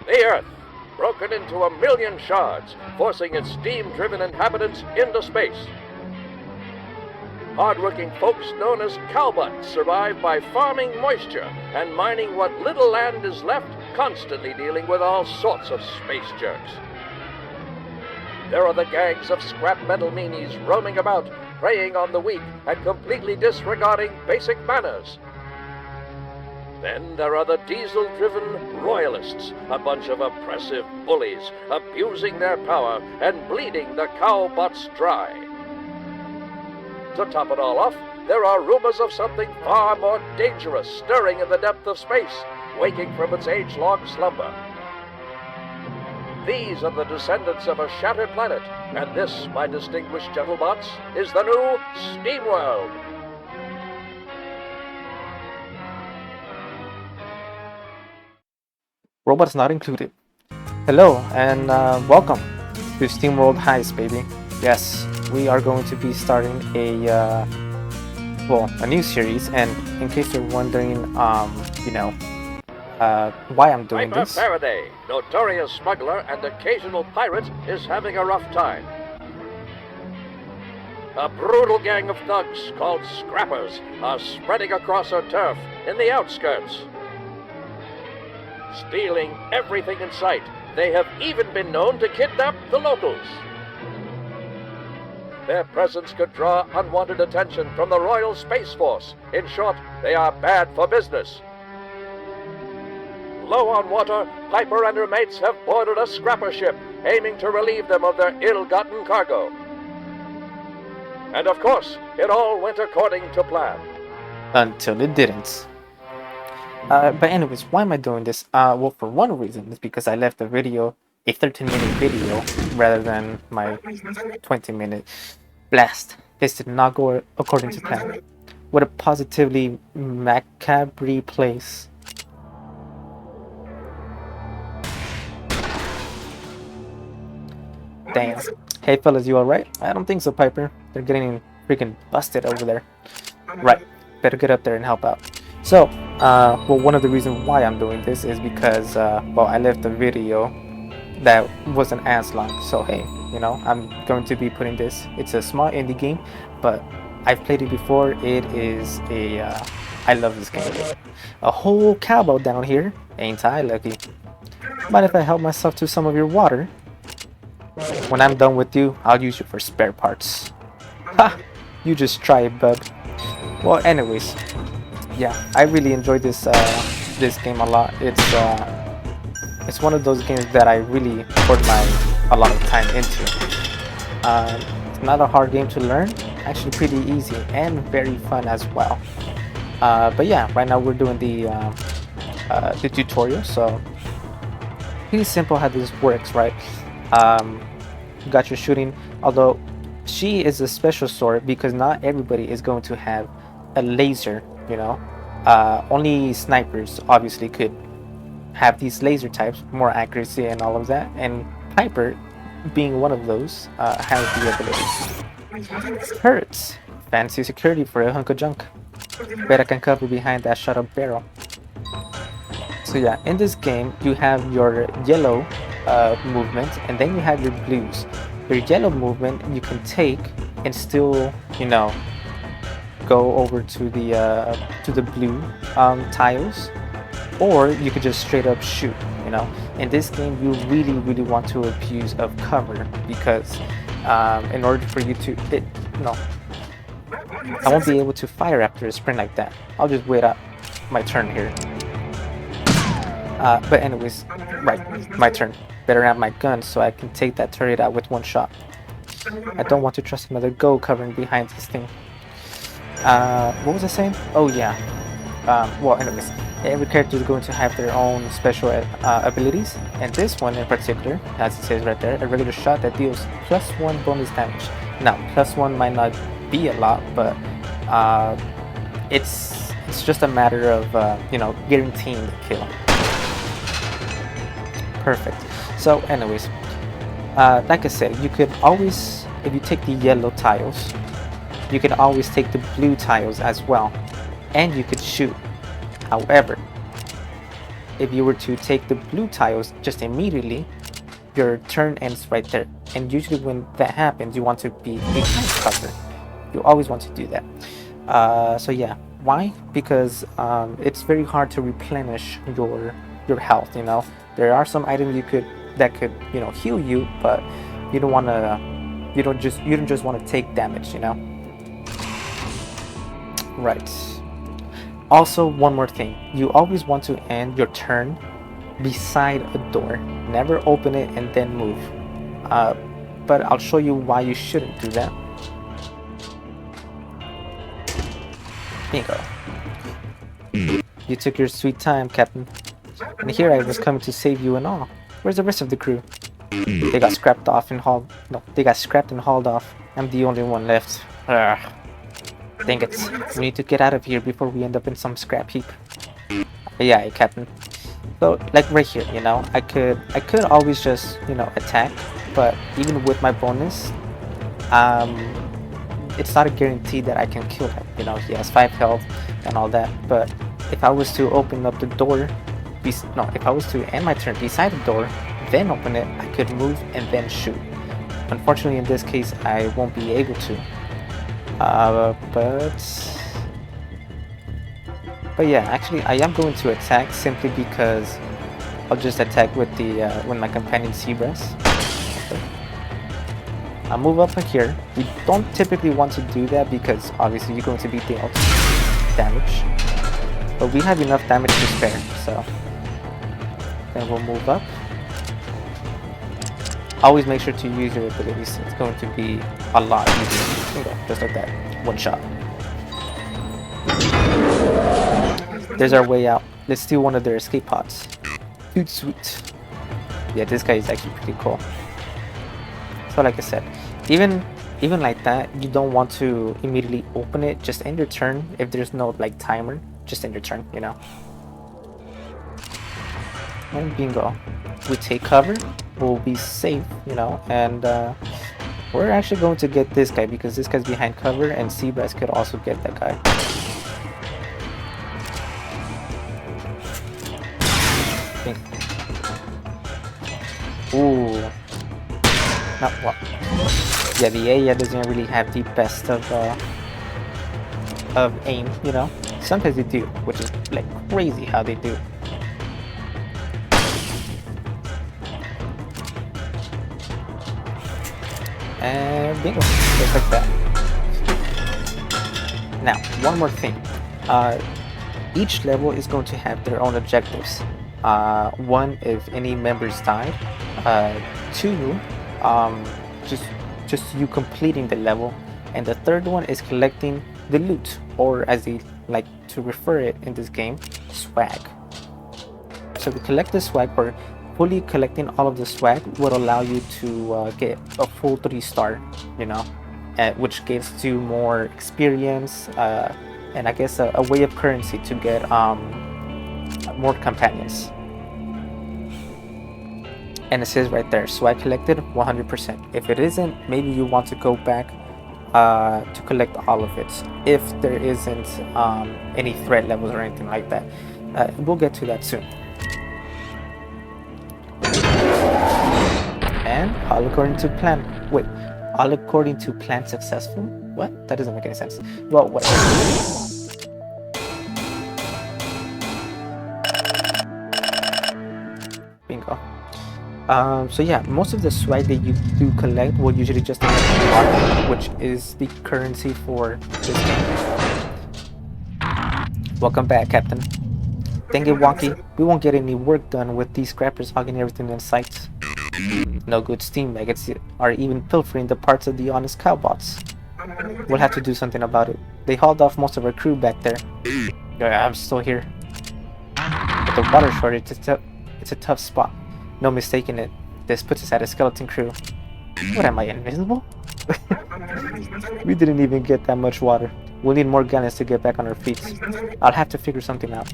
The Earth, broken into 1,000,000 shards, forcing its steam-driven inhabitants into space. Hard-working folks known as Cowbots survive by farming moisture and mining what little land is left, constantly dealing with all sorts of space jerks. There are the gangs of scrap metal meanies roaming about, preying on the weak and completely disregarding basic manners. Then there are the diesel-driven royalists, a bunch of oppressive bullies, abusing their power and bleeding the Cowbots dry. To top it all off, there are rumors of something far more dangerous stirring in the depth of space, waking from its age-long slumber. These are the descendants of a shattered planet, and this, my distinguished gentlebots, is the new Steam World. Robots not included. Hello and welcome to SteamWorld Heist, baby. Yes, we are going to be starting a new series. And in case you're wondering, why I'm doing Piper this. Faraday, notorious smuggler and occasional pirate, is having a rough time. A brutal gang of thugs called Scrappers are spreading across her turf in the outskirts, stealing everything in sight. They have even been known to kidnap the locals. Their presence could draw unwanted attention from the Royal Space Force. In short, they are bad for business. Low on water, Piper and her mates have boarded a scrapper ship, aiming to relieve them of their ill-gotten cargo. And of course, it all went according to plan. Until it didn't. But anyways, why am I doing this? Well, for one reason, it's because I left a 13-minute video, rather than my 20-minute blast. This did not go according to plan. What a positively macabre place. Damn. Hey fellas, you alright? I don't think so, Piper. They're getting freaking busted over there. Right, better get up there and help out. So, one of the reasons why I'm doing this is because, I left a video that wasn't as long. So, hey, I'm going to be putting this. It's a small indie game, but I've played it before. It is I love this game. A whole cowboy down here. Ain't I lucky? Mind if I help myself to some of your water? When I'm done with you, I'll use you for spare parts. Ha! You just try it, bub. Well, anyways. Yeah, I really enjoyed this game a lot. It's one of those games that I really poured a lot of time into. It's not a hard game to learn, actually pretty easy and very fun as well. But yeah, right now we're doing the tutorial, so pretty simple how this works, right? You got your shooting, although she is a special sort because not everybody is going to have a laser. Only snipers obviously could have these laser types, more accuracy and all of that, and Piper, being one of those, has the ability. Hurts. Fancy security for a hunk of junk. Bet I can cover behind that shut up barrel. So yeah, in this game you have your yellow movement, and then you have your blues. Your yellow movement you can take and still, go over to the blue tiles, or you could just straight up shoot. In this game you really want to abuse of cover, because in order for you to I won't be able to fire after a sprint like that. I'll just wait out my turn here. But anyways, right, my turn. Better have my gun so I can take that turret out with one shot. I don't want to trust another go covering behind this thing. What was I saying? Oh yeah. Anyways, every character is going to have their own special abilities, and this one in particular, as it says right there, a regular shot that deals +1 bonus damage. Now, +1 might not be a lot, but it's just a matter of guaranteeing the kill. Perfect. So, anyways, like I said, you could always, if you take the yellow tiles, you can always take the blue tiles as well, and you could shoot. However, if you were to take the blue tiles just immediately, your turn ends right there. And usually when that happens, you want to be behind cover. You always want to do that. So yeah, why? Because it's very hard to replenish your health. You know, there are some items that could heal you, but you don't want to. You don't just want to take damage. You know. Right. Also, one more thing. You always want to end your turn beside a door. Never open it and then move. But I'll show you why you shouldn't do that. Bingo. You took your sweet time, Captain. And here I was coming to save you and all. Where's the rest of the crew? They got scrapped off and hauled. No, they got scrapped and hauled off. I'm the only one left. Ugh. Dang it. We need to get out of here before we end up in some scrap heap. Yeah, Captain. So, like right here, I could always just, attack, but even with my bonus, it's not a guarantee that I can kill him. He has 5 health and all that, but if I was to open up the door, if I was to end my turn beside the door, then open it, I could move and then shoot. Unfortunately, in this case, I won't be able to. But yeah, actually, I am going to attack simply because I'll just attack with my companion Seabrass. I'll move up here. You don't typically want to do that because obviously you're going to be dealing damage. But we have enough damage to spare, so then we'll move up. Always make sure to use your abilities. It's going to be a lot easier. Just like that. One shot. There's our way out. Let's steal one of their escape pods. Dude, sweet. Yeah, this guy is actually pretty cool. So like I said, even like that, you don't want to immediately open it. Just end your turn. If there's no timer, just end your turn, And bingo. We take cover. We'll be safe, and we're actually going to get this guy because this guy's behind cover, and Seabrass could also get that guy. Ooh. Not what? Yeah, the AI doesn't really have the best of aim, Sometimes they do, which is crazy how they do. And bingo, just like that. Now, one more thing. Each level is going to have their own objectives. One, if any members died. Two, just you completing the level. And the third one is collecting the loot, or as they like to refer it in this game, swag. So to collect the swag, or fully collecting all of the swag, would allow you to get a full 3-star, which gives you more experience, and I guess a way of currency to get more companions. And it says right there, swag collected 100%. If it isn't, maybe you want to go back to collect all of it, if there isn't any threat levels or anything like that. We'll get to that soon. And all according to plan. Wait, all according to plan successful? What? That doesn't make any sense. Well, whatever. Bingo. So yeah, most of the swag that you do collect will usually just collect water, which is the currency for this game. Welcome back, Captain. Dang it, Wonky. We won't get any work done with these scrappers hogging everything in sight. No good steam maggots are even pilfering the parts of the honest Cowbots. We'll have to do something about it. They hauled off most of our crew back there. Yeah, I'm still here. But the water shortage, it's a tough spot. No mistaking it. This puts us at a skeleton crew. What, am I invisible? We didn't even get that much water. We'll need more gallons to get back on our feet. I'll have to figure something out.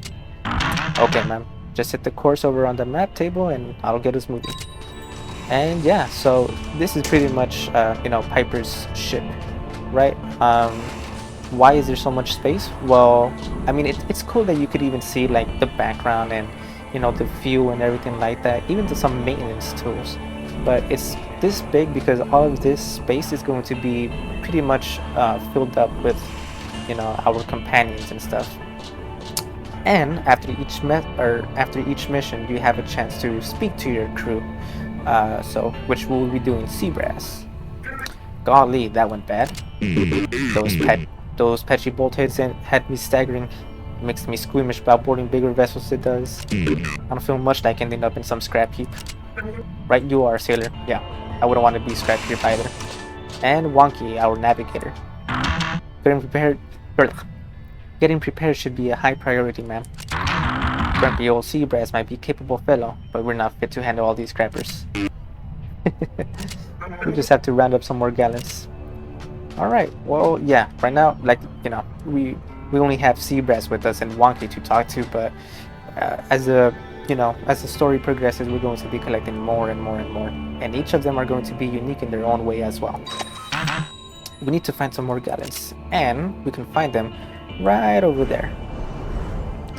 Okay, ma'am. Just set the course over on the map table and I'll get us moving. And yeah, so this is pretty much, Piper's ship, right? Why is there so much space? Well, I mean, it's cool that you could even see like the background and you know, the fuel and everything like that, even to some maintenance tools. But it's this big because all of this space is going to be pretty much filled up with, you know, our companions and stuff. And after each mission, you have a chance to speak to your crew. So which we'll be doing Seabrass. Golly, that went bad. Those patchy bolt heads had me staggering. Makes me squeamish about boarding bigger vessels. It does. I don't feel much like ending up in some scrap heap. Right, you are, sailor. Yeah, I wouldn't want to be scrap heap either. And Wonky, our navigator. Getting prepared should be a high priority, man. Grumpy old Seabrass might be a capable fellow, but we're not fit to handle all these scrappers. We just have to round up some more gallons. Alright, well, yeah, right now, like, you know, we only have Seabrass with us and Wonky to talk to, but as the story progresses, we're going to be collecting more and more and more, and each of them are going to be unique in their own way as well. We need to find some more gallons, and we can find them right over there.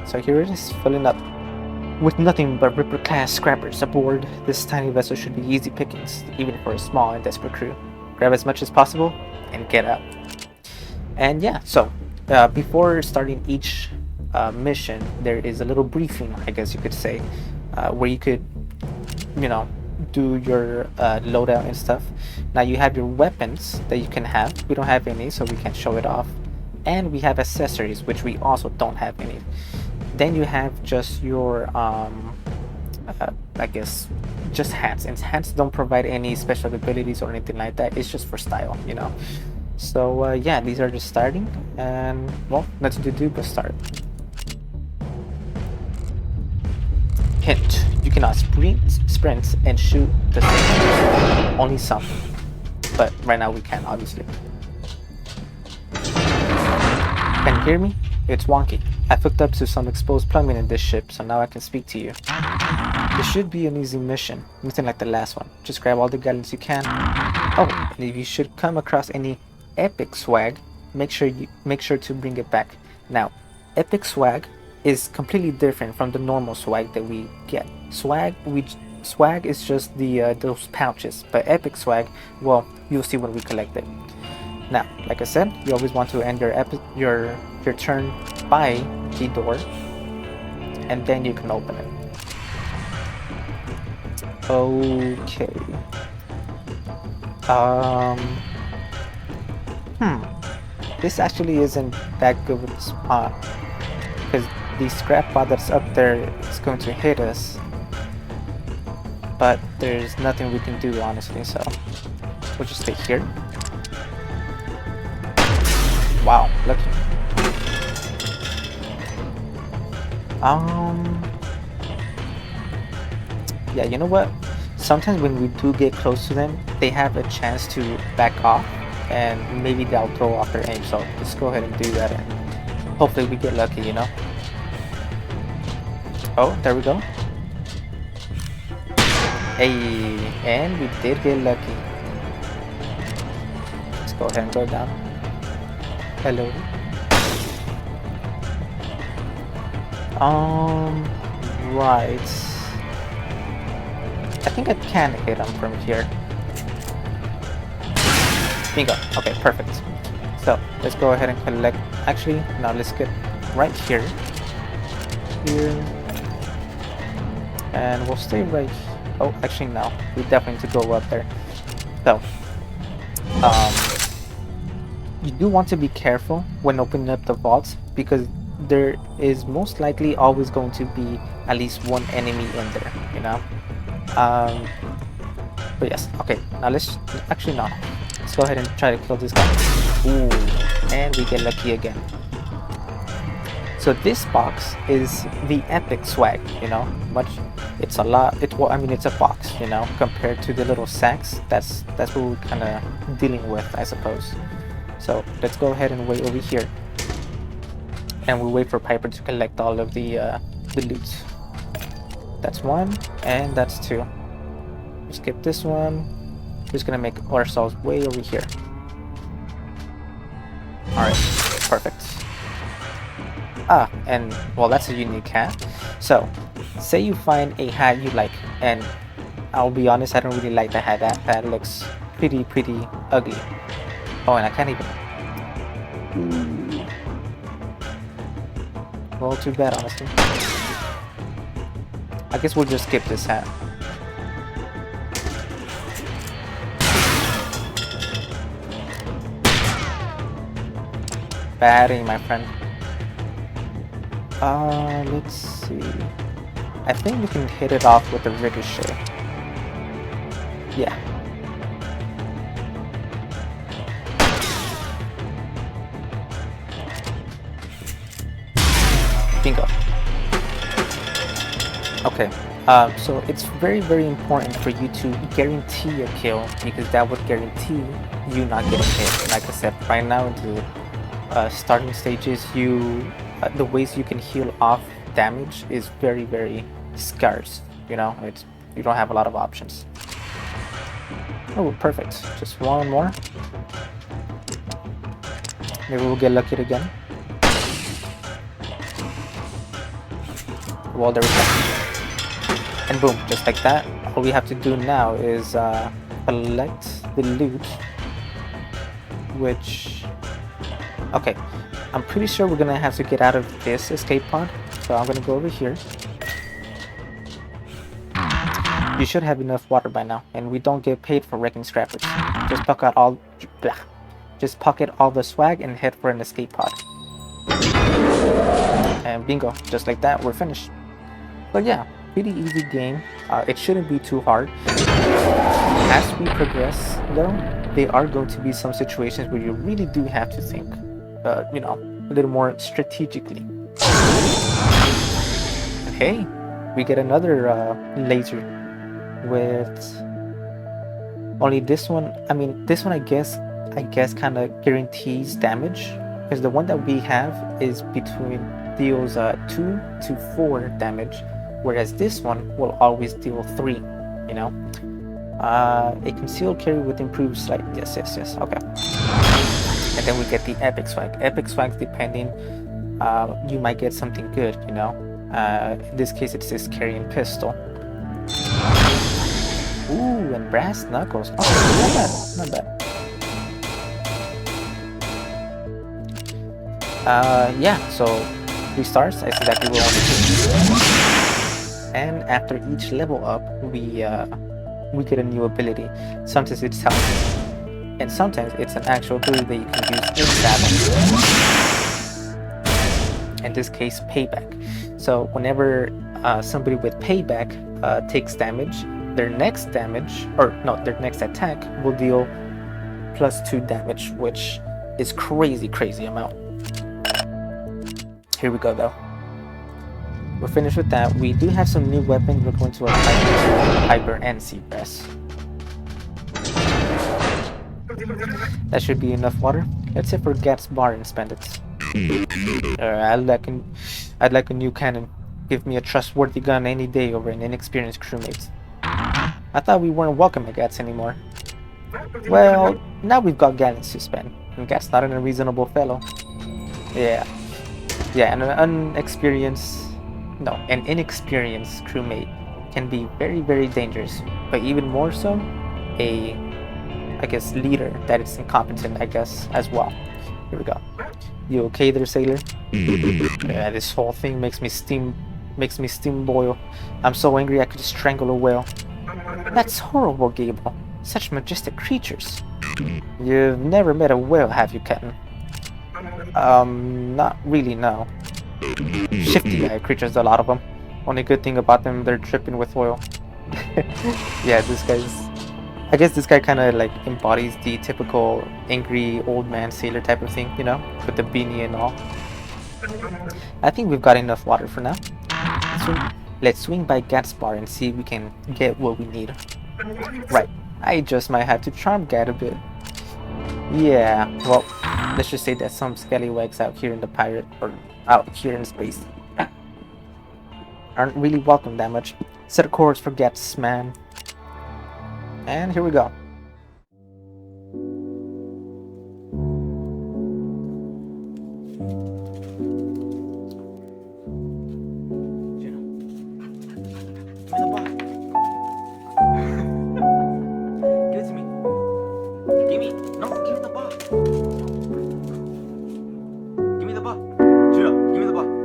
So here it is, filling up. With nothing but Ripper class scrappers aboard, this tiny vessel should be easy pickings, even for a small and desperate crew. Grab as much as possible and get up. And yeah, so before starting each mission, there is a little briefing, I guess you could say, where you could, you know, do your loadout and stuff. Now you have your weapons that you can have. We don't have any, so we can't show it off. And we have accessories, which we also don't have any. Then you have just your, I guess, just hats. And hats don't provide any special abilities or anything like that. It's just for style, you know. So yeah, these are just starting, and well, nothing to do but start. Hint: you cannot sprint and shoot the thing. Only some, but right now we can, obviously. Can you hear me? It's Wonky. I've hooked up to some exposed plumbing in this ship, so now I can speak to you. This should be an easy mission, nothing like the last one. Just grab all the gallons you can. Oh, and if you should come across any epic swag, make sure to bring it back. Now, epic swag is completely different from the normal swag that we get. Swag is just the those pouches, but epic swag, well, you'll see when we collect it. Now, like I said, you always want to end your turn by the door, and then you can open it. Okay. This actually isn't that good with the spot, because the scrap pod that's up there is going to hit us, but there's nothing we can do, honestly, so we'll just stay here. Wow, lucky. Yeah, you know what? Sometimes when we do get close to them, they have a chance to back off, and maybe they'll throw off their aim. So let's go ahead and do that, and hopefully we get lucky, you know? Oh, there we go. Hey, and we did get lucky. Let's go ahead and go down. Hello. Right. I think I can hit him from here. Bingo. Okay, perfect. So let's go ahead and collect. Actually, now let's get right here. And we'll stay right. Oh, actually, no. We definitely need to go up there. So, you do want to be careful when opening up the vaults, because there is most likely always going to be at least one enemy in there, you know. But yes, okay. Now let's go ahead and try to kill this guy. Ooh, and we get lucky again. So this box is the epic swag, you know. It's a lot. I mean, it's a box, you know, compared to the little sacks. That's what we're kind of dealing with, I suppose. So let's go ahead and wait over here, and we'll wait for Piper to collect all of the loot. That's one, and that's two. We'll skip this one. We're just gonna make ourselves way over here. All right, perfect. Ah, and well, that's a unique hat. So say you find a hat you like, and I'll be honest, I don't really like the hat. That hat looks pretty ugly. Oh, and I can't even. Well, too bad, honestly. I guess we'll just skip this hat. Bad aim, my friend. Let's see. I think we can hit it off with a ricochet. Yeah. Bingo. Okay. So it's very important for you to guarantee a kill, because that would guarantee you not getting hit. Like I said, right now in the starting stages, the ways you can heal off damage is very scarce. You know, you don't have a lot of options. Oh, perfect. Just one more. Maybe we'll get lucky again. Well, there we go. And boom, just like that. All we have to do now is collect the loot, which... Okay, I'm pretty sure we're gonna have to get out of this escape pod, so I'm gonna go over here. You should have enough water by now, and we don't get paid for wrecking scrappers. Just pocket all the swag and head for an escape pod. And bingo, just like that, we're finished. But yeah, pretty easy game. It shouldn't be too hard. As we progress, though, there are going to be some situations where you really do have to think, you know, a little more strategically. And hey, we get another laser with only this one. I mean, this one I guess kind of guarantees damage, because the one that we have is deals 2 to 4 damage, whereas this one will always deal 3. You know, a concealed carry with improved sight. Yes. Okay. And then we get the epic swag. Epic swag, depending, you might get something good. You know, in this case, it's this carrying pistol. Ooh, and brass knuckles. Oh, not bad. Yeah, so 3 stars, that's exactly what I want to do. And after each level up, we get a new ability. Sometimes it's health, and sometimes it's an actual ability that you can use in battle. In this case, payback. So whenever somebody with payback takes damage, their next attack will deal +2 damage, which is crazy amount. Here we go though. We're finished with that. We do have some new weapons. We're going to a Piper and Seagrass. That should be enough water. Let's hit for Gat's Bar and spend it. I'd like a new cannon. Give me a trustworthy gun any day over an inexperienced crewmate. I thought we weren't welcome at Gats anymore. Well, now we've got gallons to spend, and Gat's not an unreasonable fellow. Yeah, an inexperienced crewmate can be very dangerous, but even more so, I guess, leader that is incompetent, I guess, as well. Here we go. You okay there, sailor? Yeah, this whole thing makes me steam boil. I'm so angry I could strangle a whale. That's horrible, Gable. Such majestic creatures. You've never met a whale, have you, Captain? Not really, no. Shifty creatures, a lot of them. Only good thing about them, they're dripping with oil. Yeah, I guess this guy kind of like embodies the typical angry old man sailor type of thing, you know, with the beanie and all. I think we've got enough water for now. Let's swing by Gat's Bar and see if we can get what we need. Right, I just might have to charm Gat a bit. Yeah, well, let's just say that some scallywags out here in out here in space aren't really welcome that much. Set a course for Gat's, man. And here we go. Give me. No, give me the ball. Give me the ball. Shoot up. Give me the ball.